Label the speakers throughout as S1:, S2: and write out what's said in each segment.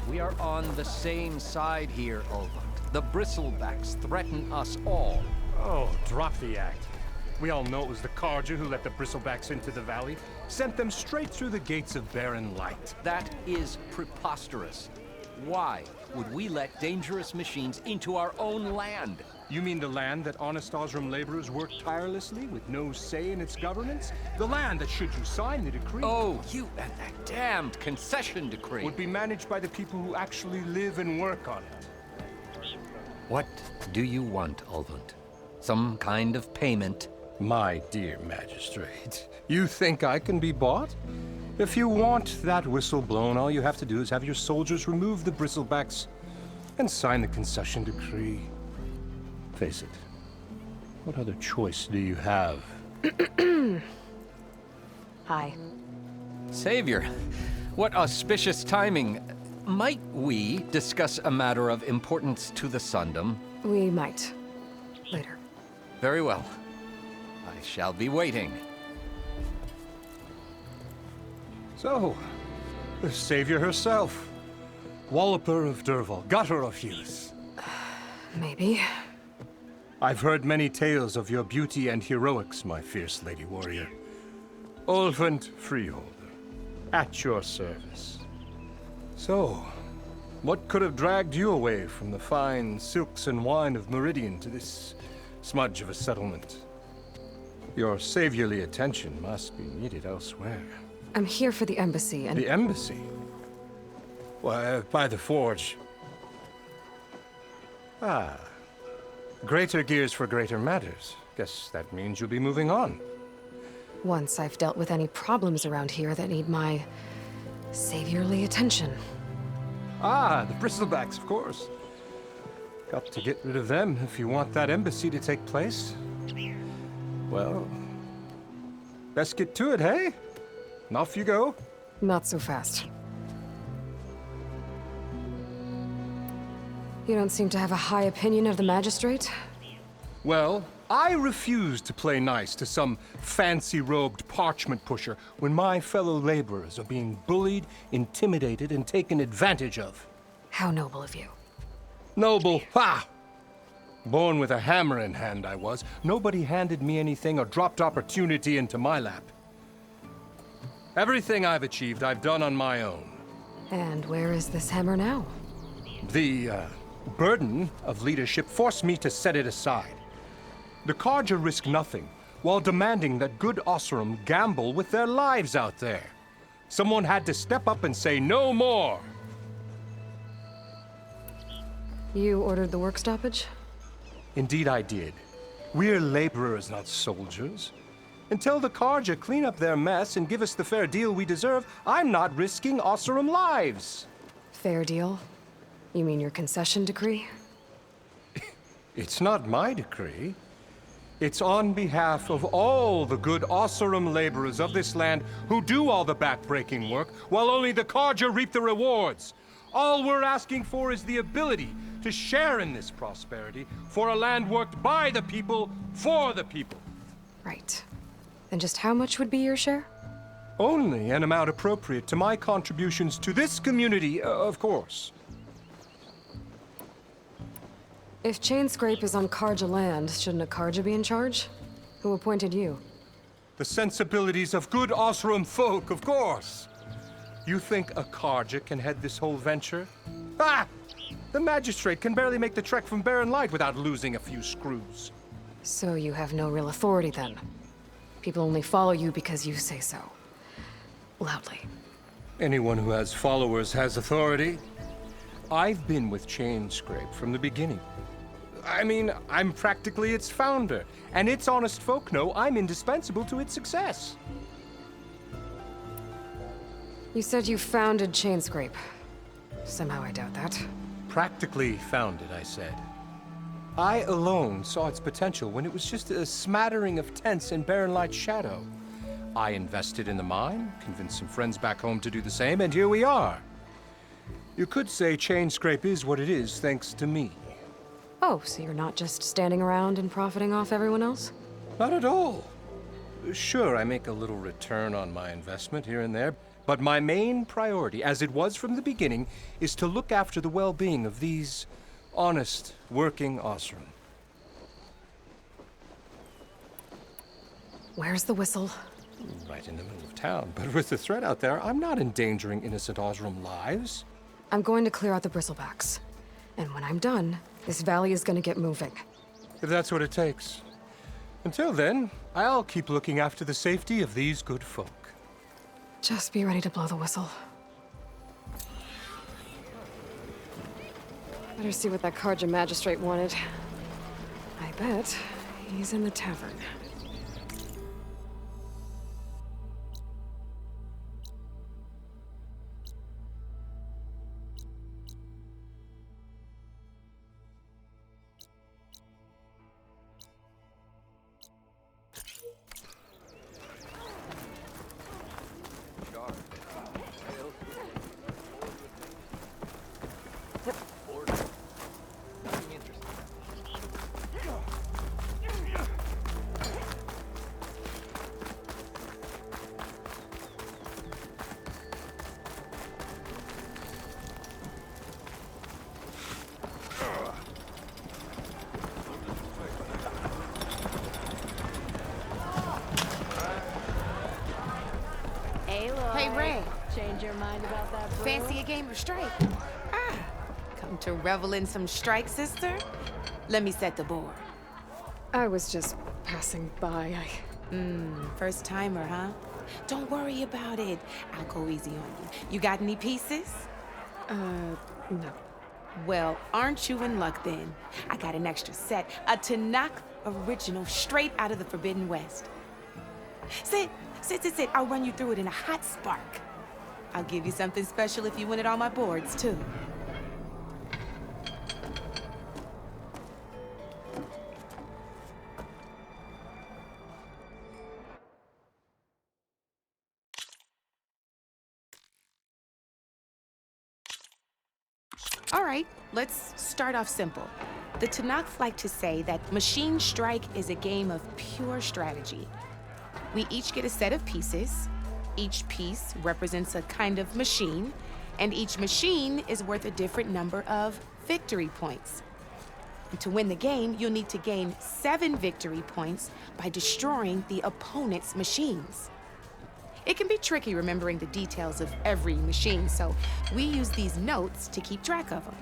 S1: We are on the same side here, Ulvund. The Bristlebacks threaten us all.
S2: Oh, drop the act. We all know it was the Carja who let the Bristlebacks into the valley, sent them straight through the gates of Barren Light.
S1: That is preposterous. Why would we let dangerous machines into our own land?
S2: You mean the land that honest Osram laborers work tirelessly with no say in its governance? The land that, should you sign the decree...
S1: Oh, you and that damned concession decree.
S2: ...would be managed by the people who actually live and work on it.
S1: What do you want, Ulvund? Some kind of payment?
S2: My dear magistrate, you think I can be bought? If you want that whistle blown, all you have to do is have your soldiers remove the Bristlebacks and sign the concession decree. Face it, what other choice do you have?
S3: Hi.
S1: Savior, what auspicious timing. Might we discuss a matter of importance to the Sundom?
S3: We might. Later.
S1: Very well. I shall be waiting.
S2: So, the savior herself. Walloper of Derval, gutter of youth.
S3: Maybe.
S2: I've heard many tales of your beauty and heroics, my fierce lady warrior. Ulvund Freeholder, at your service. So, what could have dragged you away from the fine silks and wine of Meridian to this smudge of a settlement? Your saviorly attention must be needed elsewhere.
S3: I'm here for the embassy and...
S2: The embassy? Why, by the forge. Ah. Greater gears for greater matters. Guess that means you'll be moving on.
S3: Once I've dealt with any problems around here that need my... saviorly attention.
S2: Ah, the Bristlebacks, of course. Got to get rid of them if you want that embassy to take place. Well, best get to it, hey? And off you go.
S3: Not so fast. You don't seem to have a high opinion of the magistrate?
S2: Well, I refuse to play nice to some fancy-robed parchment pusher when my fellow laborers are being bullied, intimidated, and taken advantage of.
S3: How noble of you.
S2: Noble, ha! Born with a hammer in hand, I was. Nobody handed me anything or dropped opportunity into my lap. Everything I've achieved, I've done on my own.
S3: And where is this hammer now?
S2: The, burden of leadership forced me to set it aside. The Carja risk nothing, while demanding that good Osram gamble with their lives out there. Someone had to step up and say no more.
S3: You ordered the work stoppage?
S2: Indeed I did. We're laborers, not soldiers. Until the Carja clean up their mess and give us the fair deal we deserve, I'm not risking Osram lives.
S3: Fair deal? You mean your concession decree?
S2: It's not my decree. It's on behalf of all the good Osram laborers of this land who do all the backbreaking work, while only the Carja reap the rewards. All we're asking for is the ability to share in this prosperity for a land worked by the people, for the people.
S3: Right. Then just how much would be your share?
S2: Only an amount appropriate to my contributions to this community, of course.
S3: If Chainscrape is on Carja land, shouldn't a Carja be in charge? Who appointed you?
S2: The sensibilities of good Osram folk, of course. You think a Carja can head this whole venture? Ah! The magistrate can barely make the trek from Barren Light without losing a few screws.
S3: So you have no real authority then? People only follow you because you say so. Loudly.
S2: Anyone who has followers has authority. I've been with Chainscrape from the beginning. I mean, I'm practically its founder, and its honest folk know I'm indispensable to its success.
S3: You said you founded Chainscrape. Somehow I doubt that.
S2: Practically founded, I said. I alone saw its potential when it was just a smattering of tents in Barren Light's shadow. I invested in the mine, convinced some friends back home to do the same, and here we are. You could say Chainscrape is what it is thanks to me.
S3: Oh, so you're not just standing around and profiting off everyone else?
S2: Not at all. Sure, I make a little return on my investment here and there, But my main priority, as it was from the beginning, is to look after the well-being of these honest, working Osram.
S3: Where's the whistle?
S2: Right in the middle of town. But with the threat out there, I'm not endangering innocent Osram lives.
S3: I'm going to clear out the bristlebacks. And when I'm done, this valley is gonna get moving.
S2: If that's what it takes. Until then, I'll keep looking after the safety of these good folk.
S3: Just be ready to blow the whistle. Better see what that Carja magistrate wanted. I bet he's in the tavern.
S4: Hey, Ray.
S5: Change your mind about that brew?
S4: Fancy a game of strike? Come to revel in some strike, sister? Let me set the board.
S3: I was just passing by.
S4: First timer, huh? Don't worry about it. I'll go easy on you. You got any pieces?
S3: No.
S4: Well, aren't you in luck then? I got an extra set, a Tanakh original straight out of the Forbidden West. Sit. I'll run you through it in a hot spark. I'll give you something special if you win at all my boards, too. All right, let's start off simple. The Tanakh like to say that Machine Strike is a game of pure strategy. We each get a set of pieces. Each piece represents a kind of machine, and each machine is worth a different number of victory points. And to win the game, you'll need to gain 7 victory points by destroying the opponent's machines. It can be tricky remembering the details of every machine, so we use these notes to keep track of them.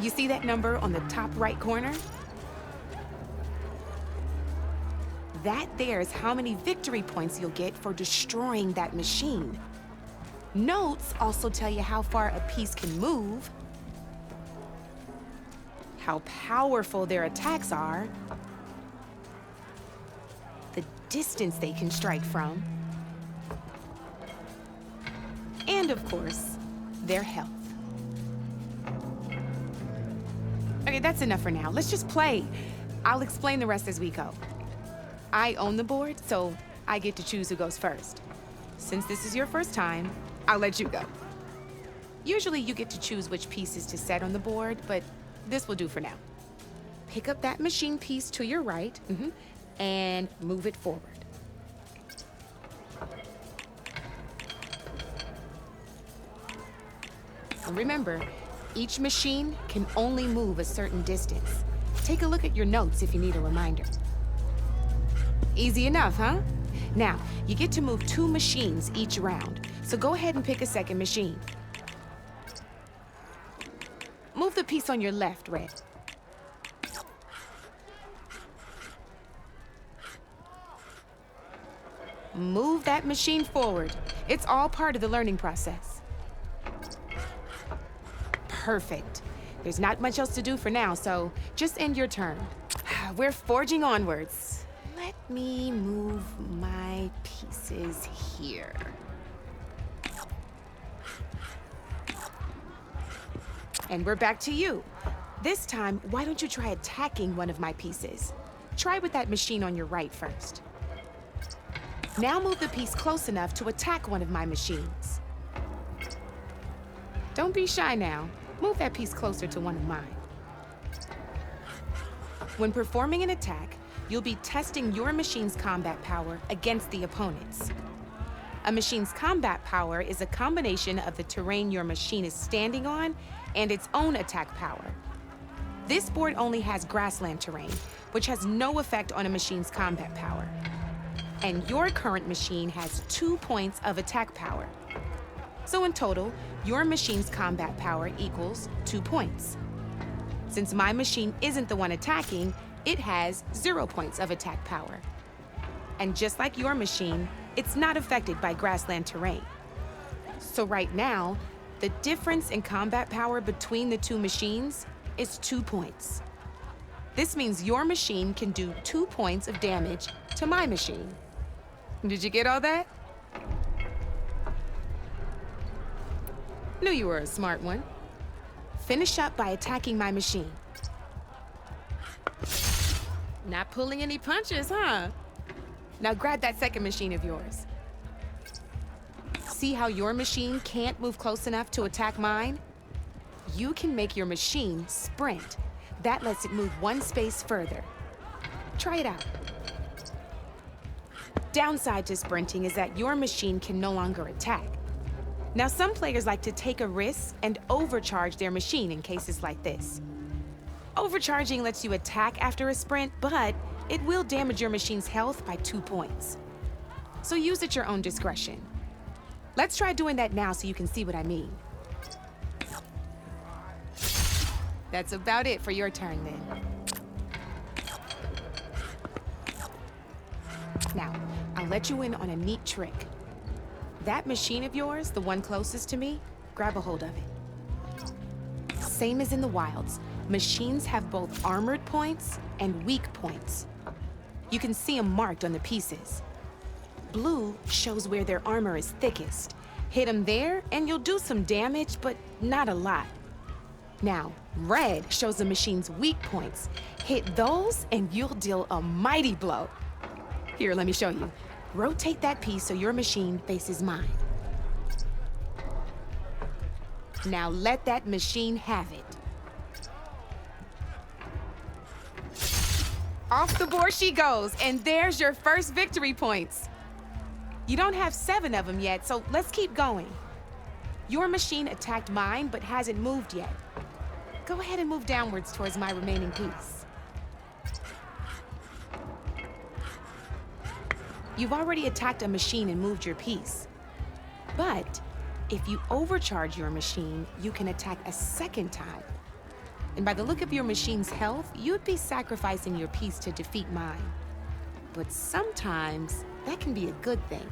S4: You see that number on the top right corner? That there is how many victory points you'll get for destroying that machine. Notes also tell you how far a piece can move, how powerful their attacks are, the distance they can strike from, and of course, their health. Okay, that's enough for now. Let's just play. I'll explain the rest as we go. I own the board, so I get to choose who goes first. Since this is your first time, I'll let you go. Usually you get to choose which pieces to set on the board, but this will do for now. Pick up that machine piece to your right, and move it forward. And remember, each machine can only move a certain distance. Take a look at your notes if you need a reminder. Easy enough, huh? Now, you get to move 2 machines each round, so go ahead and pick a second machine. Move the piece on your left, Red. Move that machine forward. It's all part of the learning process. Perfect. There's not much else to do for now, so just end your turn. We're forging onwards. Let me move my pieces here. And we're back to you. This time, why don't you try attacking one of my pieces? Try with that machine on your right first. Now move the piece close enough to attack one of my machines. Don't be shy now. Move that piece closer to one of mine. When performing an attack, you'll be testing your machine's combat power against the opponent's. A machine's combat power is a combination of the terrain your machine is standing on and its own attack power. This board only has grassland terrain, which has no effect on a machine's combat power. And your current machine has 2 points of attack power. So in total, your machine's combat power equals 2 points. Since my machine isn't the one attacking, it has 0 points of attack power. And just like your machine, it's not affected by grassland terrain. So right now, the difference in combat power between the two machines is 2 points. This means your machine can do 2 points of damage to my machine. Did you get all that? Knew you were a smart one. Finish up by attacking my machine. Not pulling any punches, huh? Now grab that second machine of yours. See how your machine can't move close enough to attack mine? You can make your machine sprint. That lets it move 1 space further. Try it out. Downside to sprinting is that your machine can no longer attack. Now, some players like to take a risk and overcharge their machine in cases like this. Overcharging lets you attack after a sprint, but it will damage your machine's health by 2 points. So use at your own discretion. Let's try doing that now so you can see what I mean. That's about it for your turn then. Now, I'll let you in on a neat trick. That machine of yours, the one closest to me, grab a hold of it. Same as in the wilds, machines have both armored points and weak points. You can see them marked on the pieces. Blue shows where their armor is thickest. Hit them there and you'll do some damage, but not a lot. Now, red shows the machine's weak points. Hit those and you'll deal a mighty blow. Here, let me show you. Rotate that piece so your machine faces mine. Now let that machine have it. Off the board she goes, and there's your first victory points. You don't have 7 of them yet, so let's keep going. Your machine attacked mine, but hasn't moved yet. Go ahead and move downwards towards my remaining piece. You've already attacked a machine and moved your piece. But if you overcharge your machine, you can attack a second time. And by the look of your machine's health, you'd be sacrificing your piece to defeat mine. But sometimes, that can be a good thing.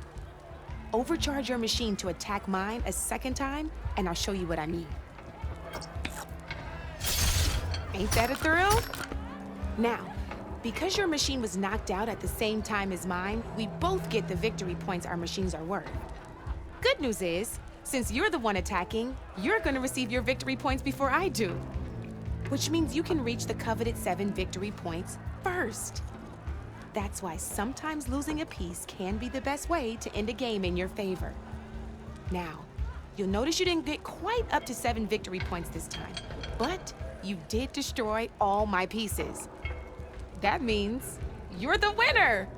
S4: Overcharge your machine to attack mine a second time, and I'll show you what I mean. Ain't that a thrill? Now, because your machine was knocked out at the same time as mine, we both get the victory points our machines are worth. Good news is, since you're the one attacking, you're gonna receive your victory points before I do. Which means you can reach the coveted 7 victory points first. That's why sometimes losing a piece can be the best way to end a game in your favor. Now, you'll notice you didn't get quite up to 7 victory points this time, but you did destroy all my pieces. That means you're the winner!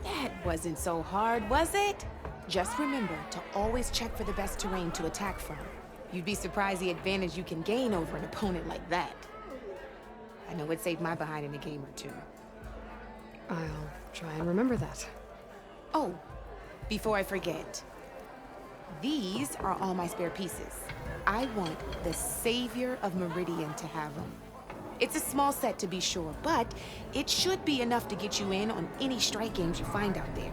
S4: That wasn't so hard, was it? Just remember to always check for the best terrain to attack from. You'd be surprised the advantage you can gain over an opponent like that. I know it saved my behind in a game or two.
S3: I'll try and remember that.
S4: Oh, before I forget, these are all my spare pieces. I want the Savior of Meridian to have them. It's a small set to be sure, but it should be enough to get you in on any strike games you find out there.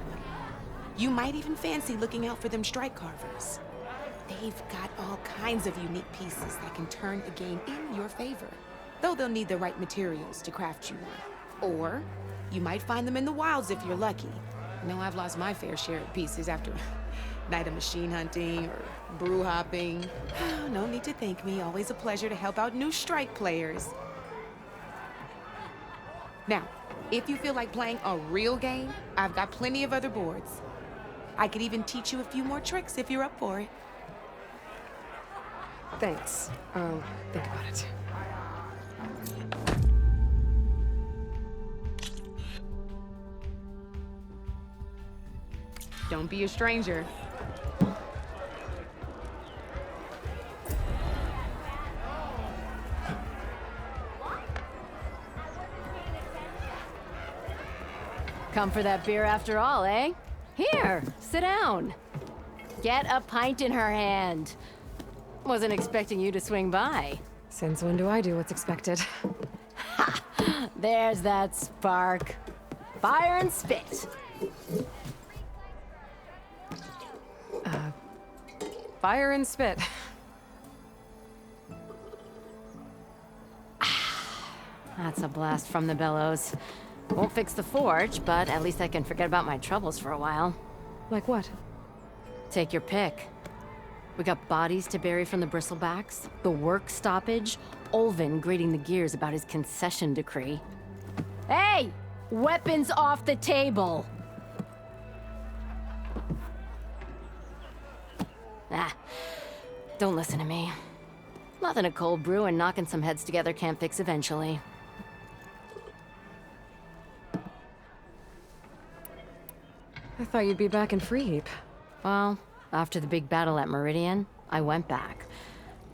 S4: You might even fancy looking out for them strike carvers. They've got all kinds of unique pieces that can turn a game in your favor, though they'll need the right materials to craft you one. Or you might find them in the wilds if you're lucky. I know I've lost my fair share of pieces after a night of machine hunting or brew hopping. No need to thank me. Always a pleasure to help out new strike players. Now, if you feel like playing a real game, I've got plenty of other boards. I could even teach you a few more tricks if you're up for it.
S3: Thanks. I'll think about it.
S4: Don't be a stranger.
S5: Come for that beer after all, eh? Here, sit down. Get a pint in her hand. Wasn't expecting you to swing by.
S3: Since when do I do what's expected?
S5: There's that spark. Fire and spit.
S3: Fire and spit.
S5: That's a blast from the bellows. Won't fix the forge, but at least I can forget about my troubles for a while.
S3: Like what?
S5: Take your pick. We got bodies to bury from the bristlebacks, the work stoppage, Olvin grating the gears about his concession decree. Hey! Weapons off the table! Ah, don't listen to me. Nothing a cold brew and knocking some heads together can't fix eventually.
S3: I thought you'd be back in Freeheap.
S5: Well, after the big battle at Meridian, I went back,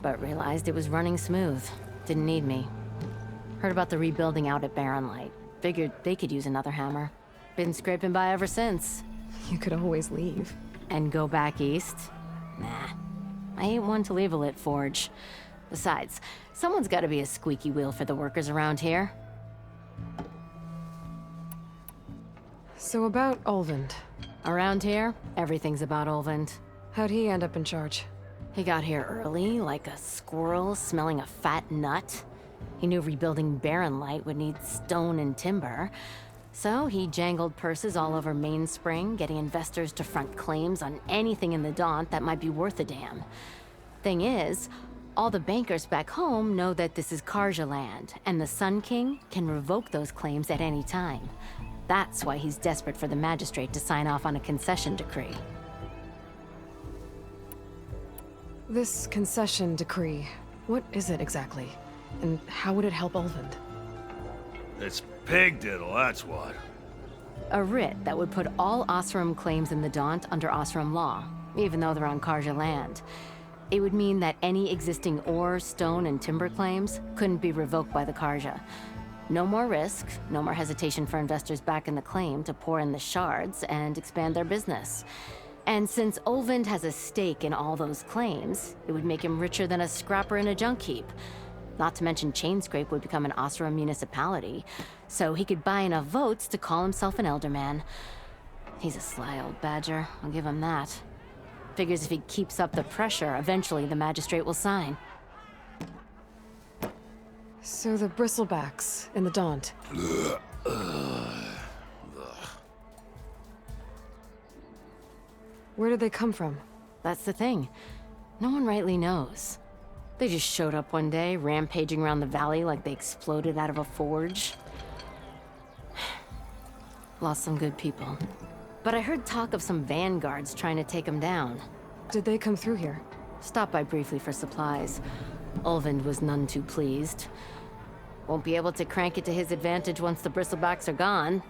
S5: but realized it was running smooth. Didn't need me. Heard about the rebuilding out at Barren Light. Figured they could use another hammer. Been scraping by ever since.
S3: You could always leave.
S5: And go back east? Nah. I ain't one to leave a lit forge. Besides, someone's gotta be a squeaky wheel for the workers around here.
S3: So about Olvend.
S5: Around here, everything's about Olvend.
S3: How'd he end up in charge?
S5: He got here early, like a squirrel smelling a fat nut. He knew rebuilding Barren Light would need stone and timber. So he jangled purses all over Mainspring, getting investors to front claims on anything in the Daunt that might be worth a damn. Thing is, all the bankers back home know that this is Karja land, and the Sun King can revoke those claims at any time. That's why he's desperate for the magistrate to sign off on a concession decree.
S3: This concession decree, what is it exactly? And how would it help Olvend?
S6: It's pig diddle, that's what.
S5: A writ that would put all Osram claims in the Daunt under Osram law, even though they're on Karja land. It would mean that any existing ore, stone, and timber claims couldn't be revoked by the Karja. No more risk, no more hesitation for investors back in the claim to pour in the shards and expand their business. And since Olvend has a stake in all those claims, it would make him richer than a scrapper in a junk heap. Not to mention Chainscrape would become an Osram municipality, so he could buy enough votes to call himself an elderman. He's a sly old badger, I'll give him that. Figures if he keeps up the pressure, eventually the magistrate will sign.
S3: So the bristlebacks in the Daunt. Where did they come from?
S5: That's the thing. No one rightly knows. They just showed up one day, rampaging around the valley like they exploded out of a forge. Lost some good people. But I heard talk of some vanguards trying to take them down.
S3: Did they come through here?
S5: Stopped by briefly for supplies. Olvend was none too pleased. Won't be able to crank it to his advantage once the bristlebacks are gone.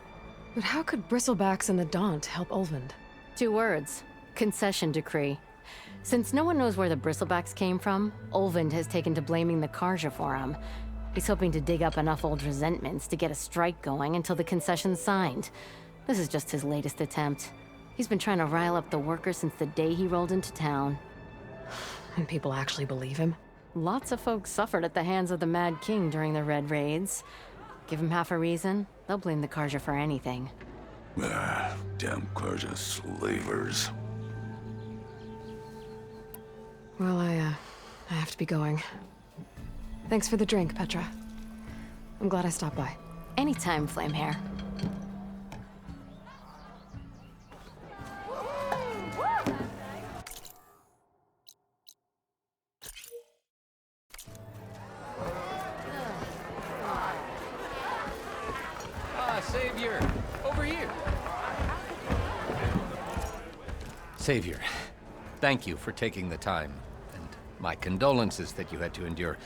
S3: But how could bristlebacks in the Daunt help Olvend?
S5: 2 words. Concession decree. Since no one knows where the bristlebacks came from, Olvend has taken to blaming the Karja for him. He's hoping to dig up enough old resentments to get a strike going until the concession's signed. This is just his latest attempt. He's been trying to rile up the workers since the day he rolled into town.
S3: And people actually believe him?
S5: Lots of folks suffered at the hands of the Mad King during the Red Raids. Give them half a reason, they'll blame the Karja for anything.
S6: Damn Karja slavers.
S3: Well, I have to be going. Thanks for the drink, Petra. I'm glad I stopped by.
S5: Anytime, Flamehair.
S1: Savior! Over here! Savior, thank you for taking the time, and my condolences that you had to endure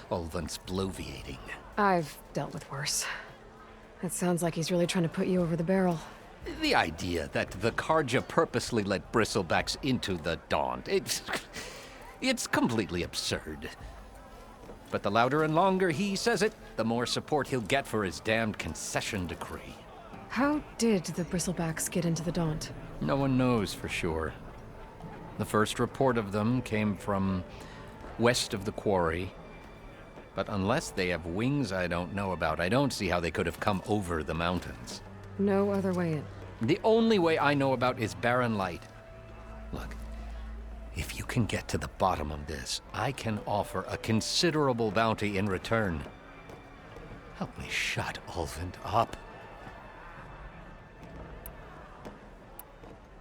S1: Olvend's bloviating.
S3: I've dealt with worse. It sounds like he's really trying to put you over the barrel.
S1: The idea that the Karja purposely let bristlebacks into the Daunt, it's completely absurd. But the louder and longer he says it, the more support he'll get for his damned concession decree.
S3: How did the Bristlebacks get into the Daunt?
S1: No one knows for sure. The first report of them came from west of the quarry. But unless they have wings I don't know about, I don't see how they could have come over the mountains.
S3: No other way in.
S1: The only way I know about is Barren Light. Look, if you can get to the bottom of this, I can offer a considerable bounty in return. Help me shut Ulvund up.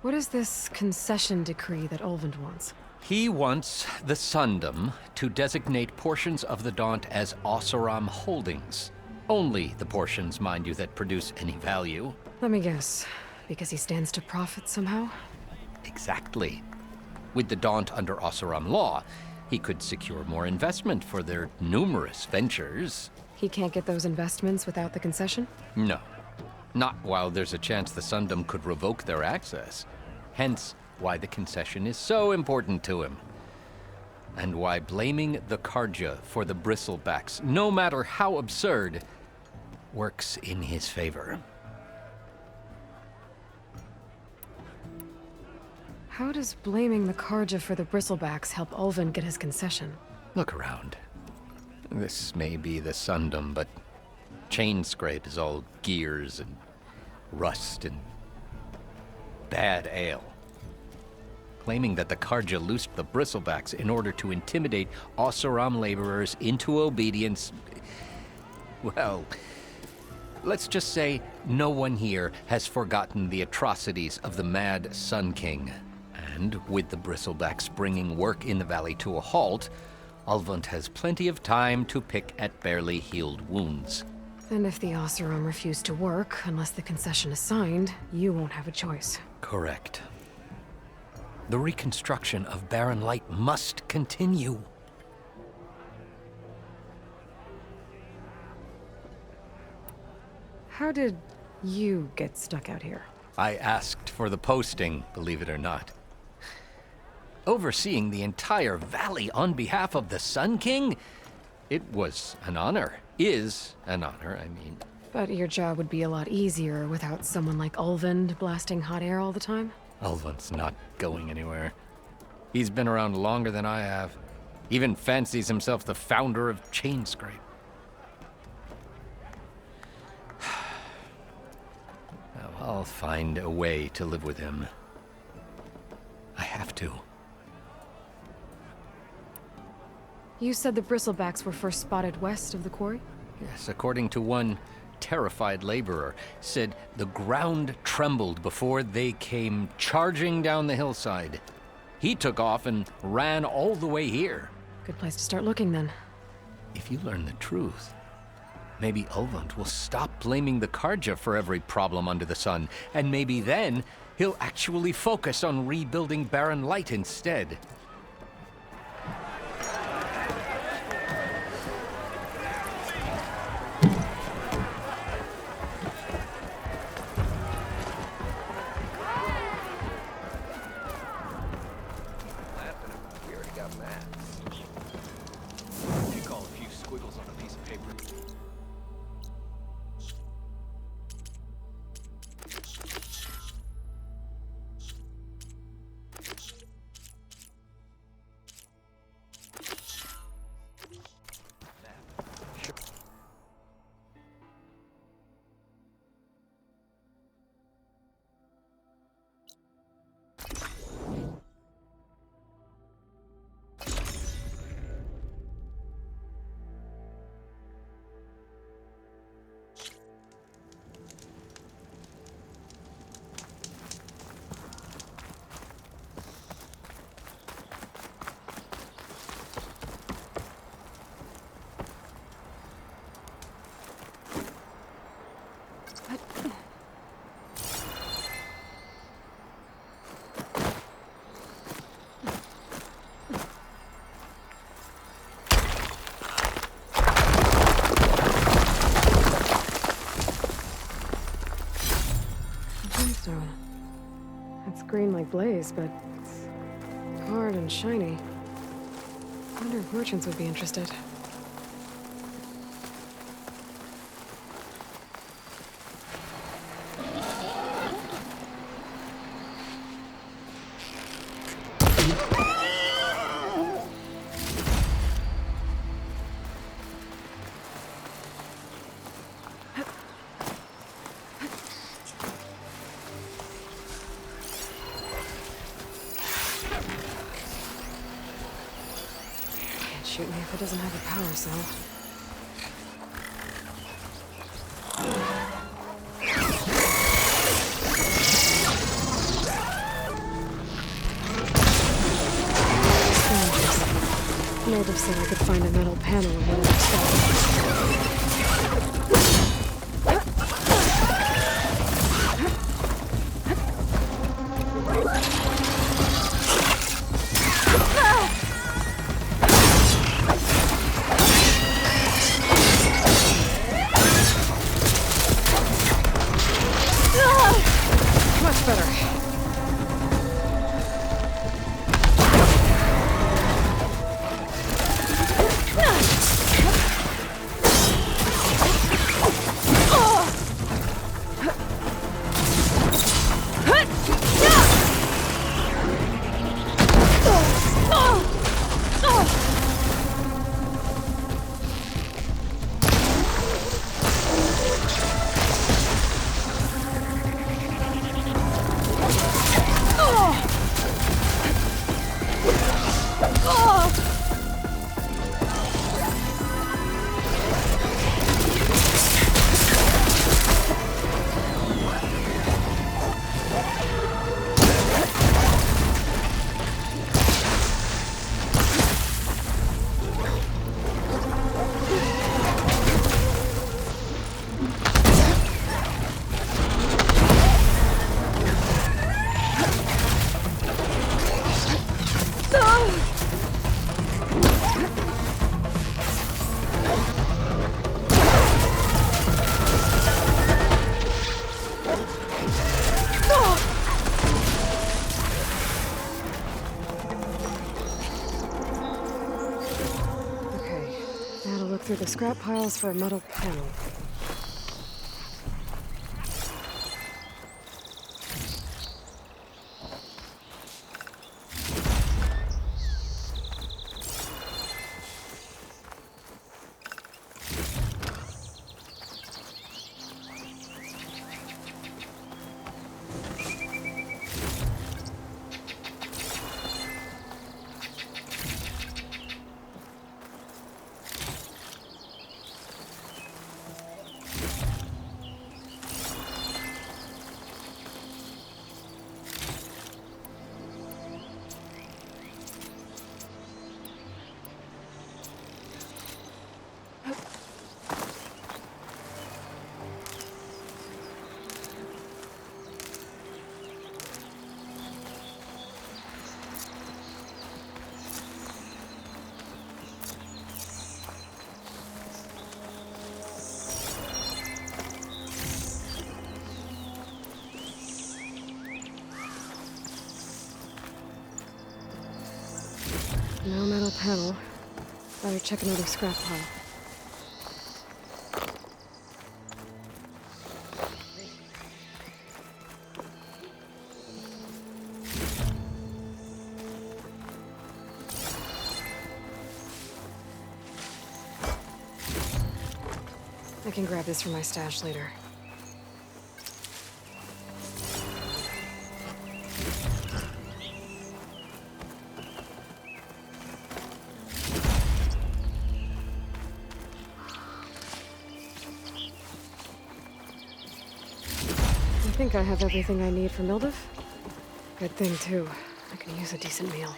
S3: What is this concession decree that Ulvund wants?
S1: He wants the Sundom to designate portions of the Daunt as Oseram holdings. Only the portions, mind you, that produce any value.
S3: Let me guess. Because he stands to profit somehow?
S1: Exactly. With the Daunt under Oseram law, he could secure more investment for their numerous ventures.
S3: He can't get those investments without the concession?
S1: No. Not while there's a chance the Sundom could revoke their access. Hence, why the concession is so important to him. And why blaming the Karja for the Bristlebacks, no matter how absurd, works in his favor.
S3: How does blaming the Karja for the Bristlebacks help Ulvund get his concession?
S1: Look around. This may be the Sundom, but Chainscrape is all gears and rust and bad ale. Claiming that the Karja loosed the Bristlebacks in order to intimidate Oseram laborers into obedience. Well, let's just say no one here has forgotten the atrocities of the Mad Sun King. And with the Bristlebacks bringing work in the valley to a halt, Ulvund has plenty of time to pick at barely healed wounds.
S3: And if the Oseram refuse to work, unless the concession is signed, you won't have a choice.
S1: Correct. The reconstruction of Barren Light must continue.
S3: How did you get stuck out here?
S1: I asked for the posting, believe it or not. Overseeing the entire valley on behalf of the Sun King? It was an honor. Is an honor, I mean.
S3: But your job would be a lot easier without someone like Ulvund blasting hot air all the time?
S1: Ulvund's not going anywhere. He's been around longer than I have. Even fancies himself the founder of Chainscrape. Well, I'll find a way to live with him. I have to.
S3: You said the Bristlebacks were first spotted west of the quarry?
S1: Yes, according to one terrified laborer, said the ground trembled before they came charging down the hillside. He took off and ran all the way here.
S3: Good place to start looking, then.
S1: If you learn the truth, maybe Ulvund will stop blaming the Karja for every problem under the sun, and maybe then he'll actually focus on rebuilding Barren Light instead.
S3: blaze, but it's hard and shiny. I wonder if merchants would be interested. Shoot me if it doesn't have a power cell. Moldov said I could find a metal panel in one of their stalls. Much better. Through the scrap piles for a metal panel. No metal panel. Better check another scrap pile. I can grab this from my stash later. I think I have everything I need for Moldov. Good thing, too. I can use a decent meal.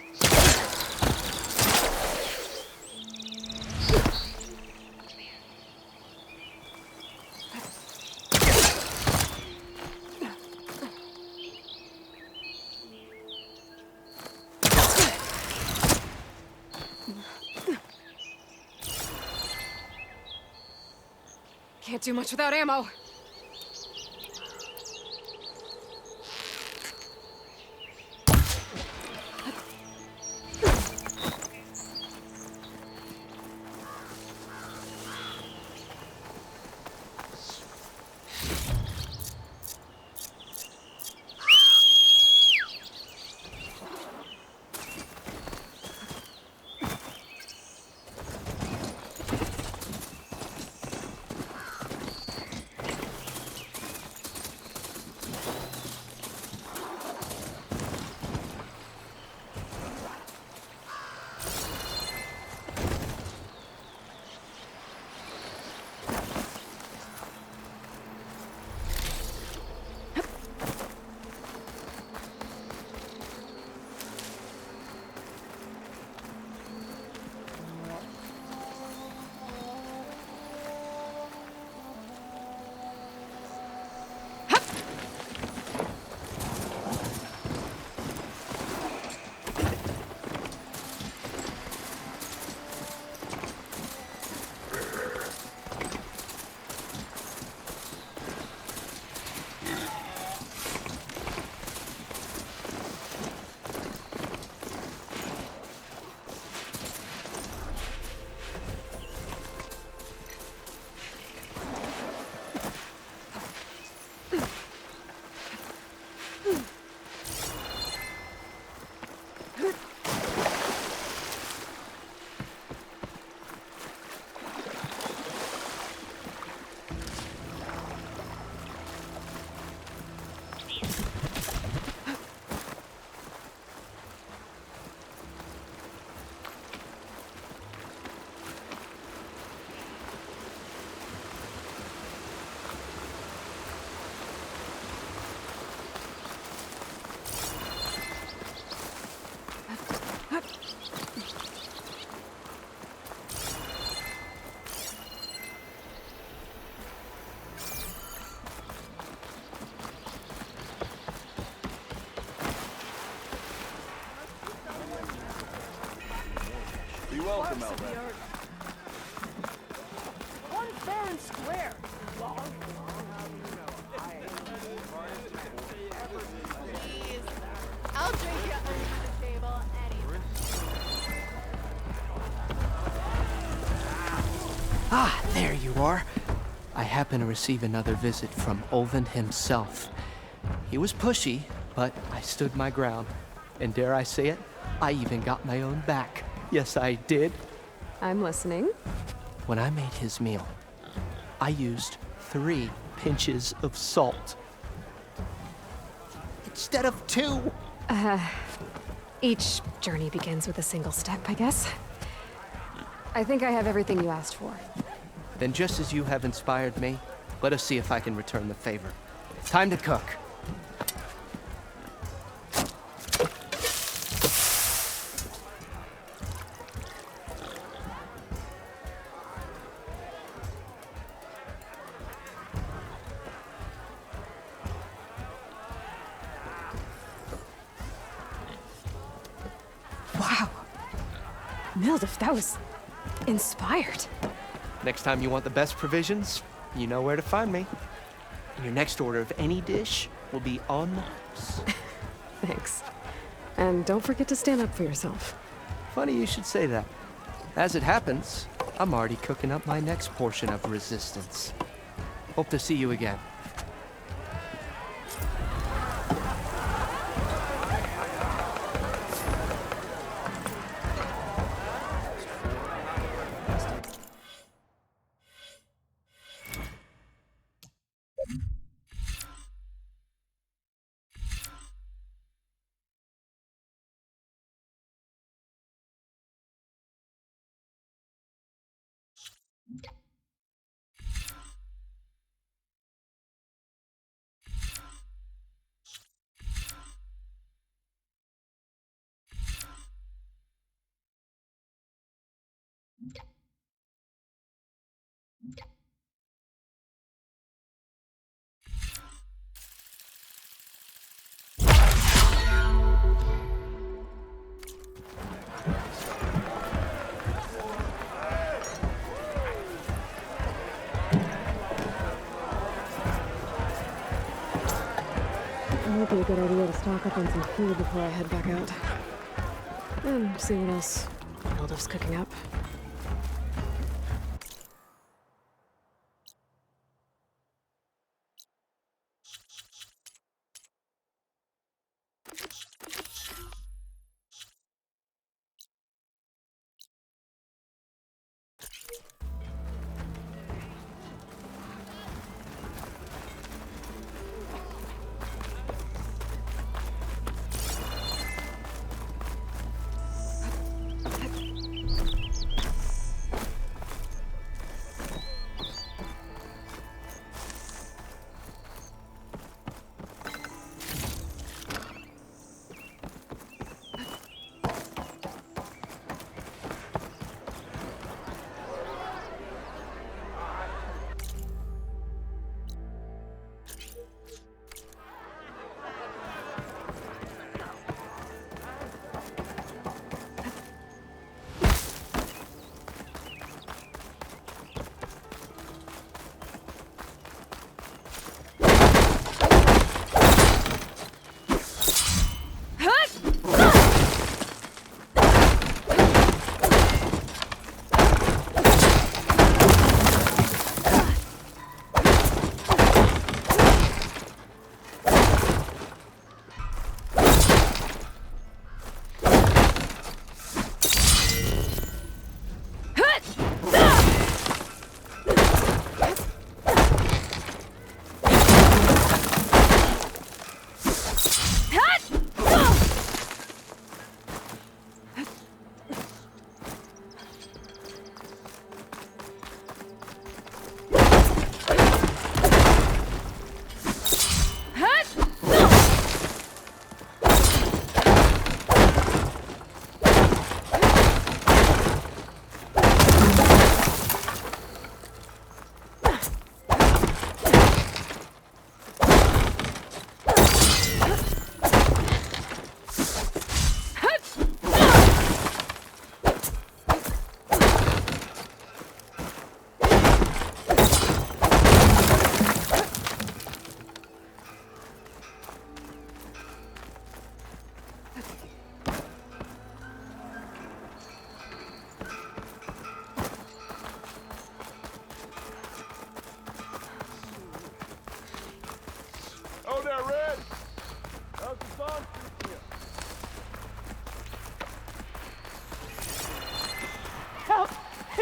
S3: Can't do much without ammo.
S6: Be welcome, Elder.
S7: One fair and square.
S8: I'll drink you under the table anyway.
S9: Ah, there you are. I happen to receive another visit from Olvin himself. He was pushy, but I stood my ground. And dare I say it, I even got my own back. Yes, I did.
S3: I'm listening.
S9: When I made his meal, I used 3 pinches of salt. Instead of 2.
S3: Each journey begins with a single step, I guess. I think I have everything you asked for.
S9: Then just as you have inspired me, let us see if I can return the favor. Time to cook.
S3: Wow. Mildif, that was inspired.
S9: Next time you want the best provisions, you know where to find me. And your next order of any dish will be on the house.
S3: Thanks. And don't forget to stand up for yourself.
S9: Funny you should say that. As it happens, I'm already cooking up my next portion of resistance. Hope to see you again.
S3: It would be a good idea to stock up on some food before I head back out. And see what else Mildif's cooking up.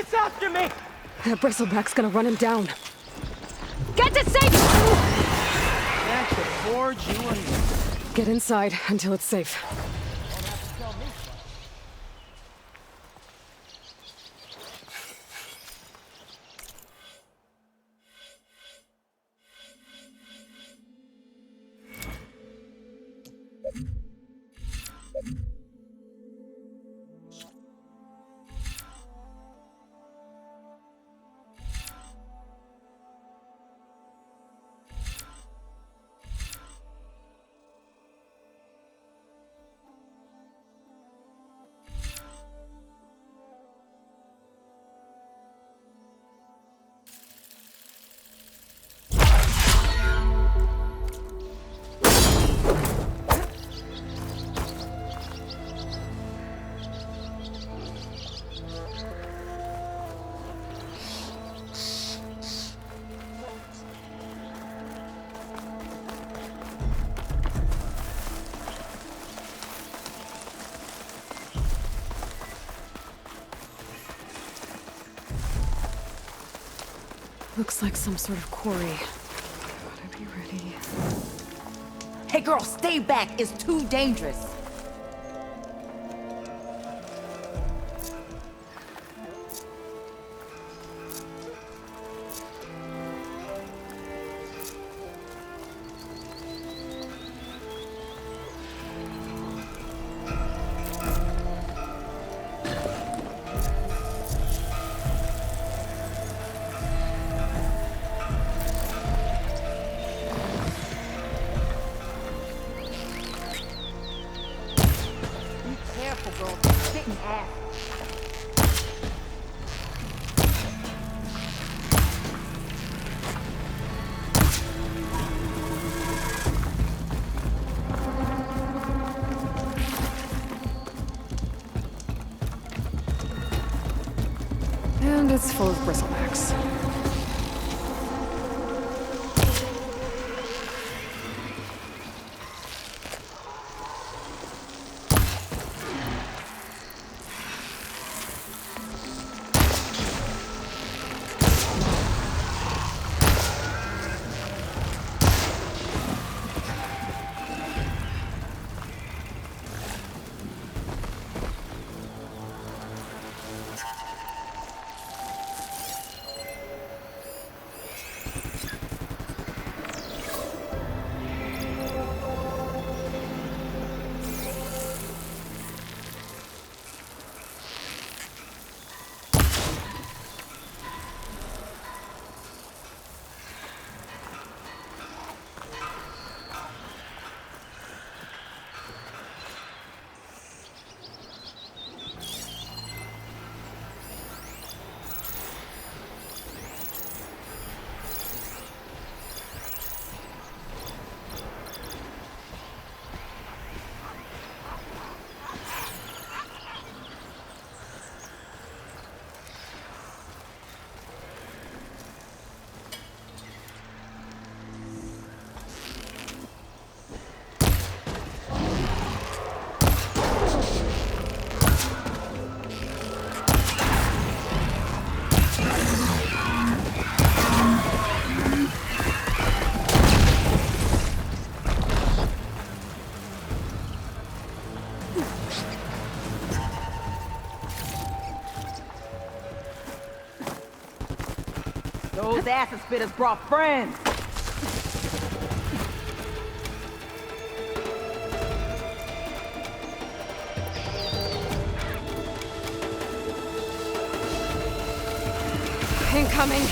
S7: It's after me!
S3: That bristleback's gonna run him down.
S5: Get to safety!
S7: That should forge you a
S3: Get inside until it's safe. Looks like some sort of quarry. Gotta be ready.
S10: Hey girl, stay back. It's too dangerous.
S3: And it's full of bristlebacks.
S10: Those acid spitters brought friends.
S3: Incoming!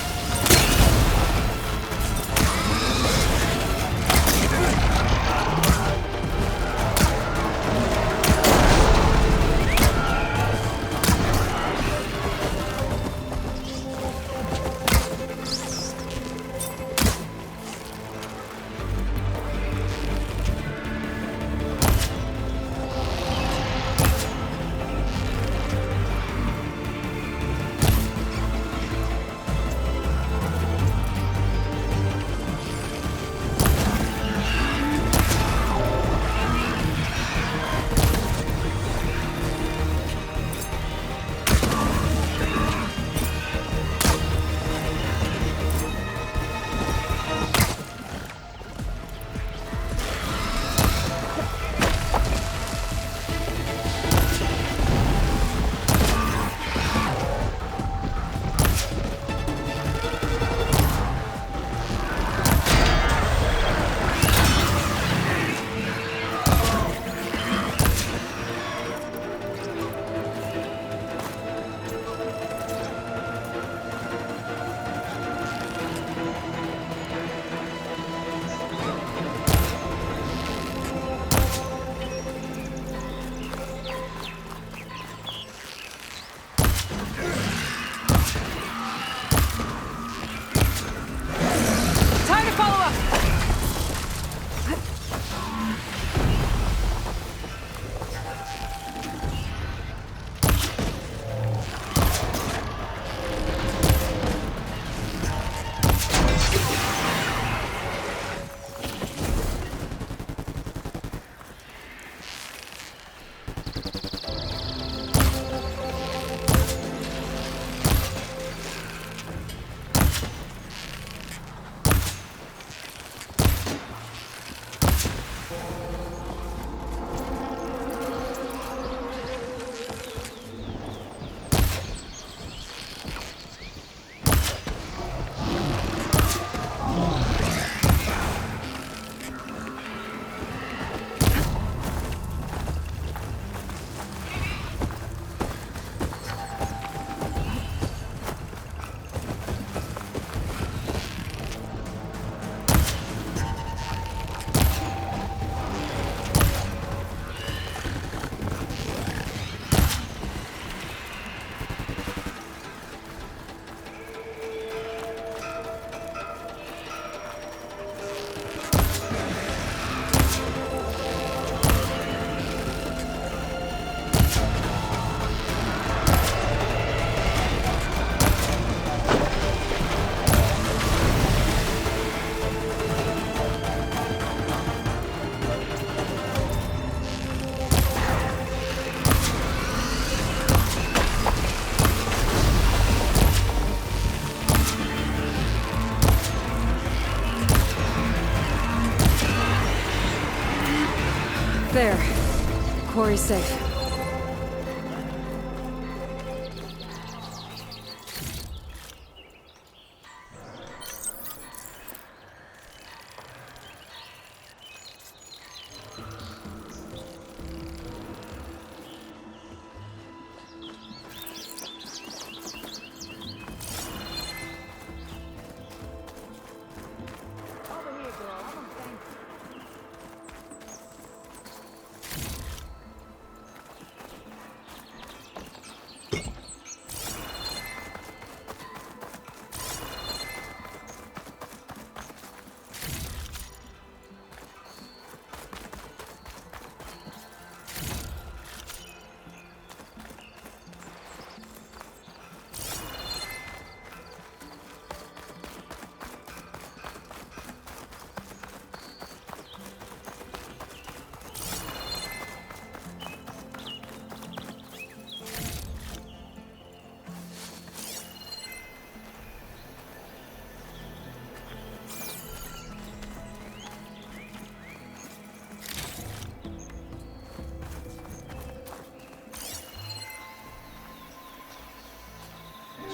S3: Rory's safe.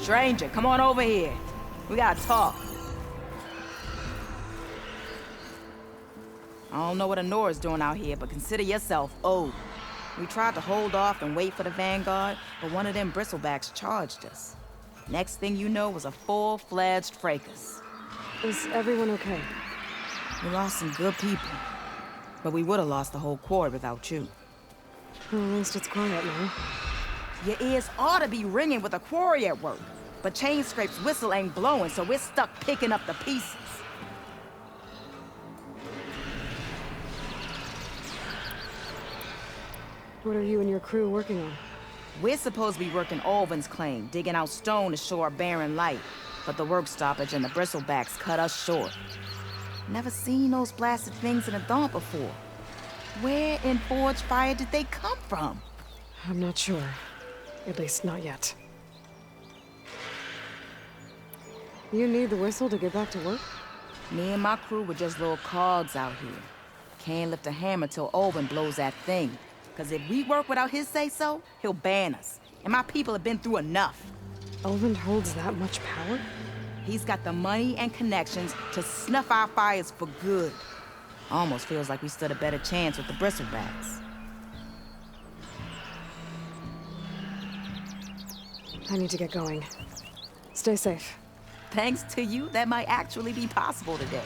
S10: Stranger, come on over here. We gotta talk. I don't know what Honora's doing out here, but consider yourself owed. We tried to hold off and wait for the Vanguard, but one of them bristlebacks charged us. Next thing you know was a full-fledged fracas.
S3: Is everyone okay?
S10: We lost some good people, but we would have lost the whole Quad without you.
S3: Well, at least it's quiet now.
S10: Your ears ought to be ringing with a quarry at work, but Chainscrape's whistle ain't blowing, so we're stuck picking up the pieces.
S3: What are you and your crew working on?
S10: We're supposed to be working Alvin's claim, digging out stone to show our barren light, but the work stoppage and the bristlebacks cut us short. Never seen those blasted things in a Daunt before. Where in Forge Fire did they come from?
S3: I'm not sure. At least not yet. You need the whistle to get back to work?
S10: Me and my crew were just little cogs out here. Can't lift a hammer till Olvin blows that thing. Cause if we work without his say-so, he'll ban us. And my people have been through enough.
S3: Olvin holds that much power?
S10: He's got the money and connections to snuff our fires for good. Almost feels like we stood a better chance with the bristlebacks.
S3: I need to get going. Stay safe.
S10: Thanks to you, that might actually be possible today.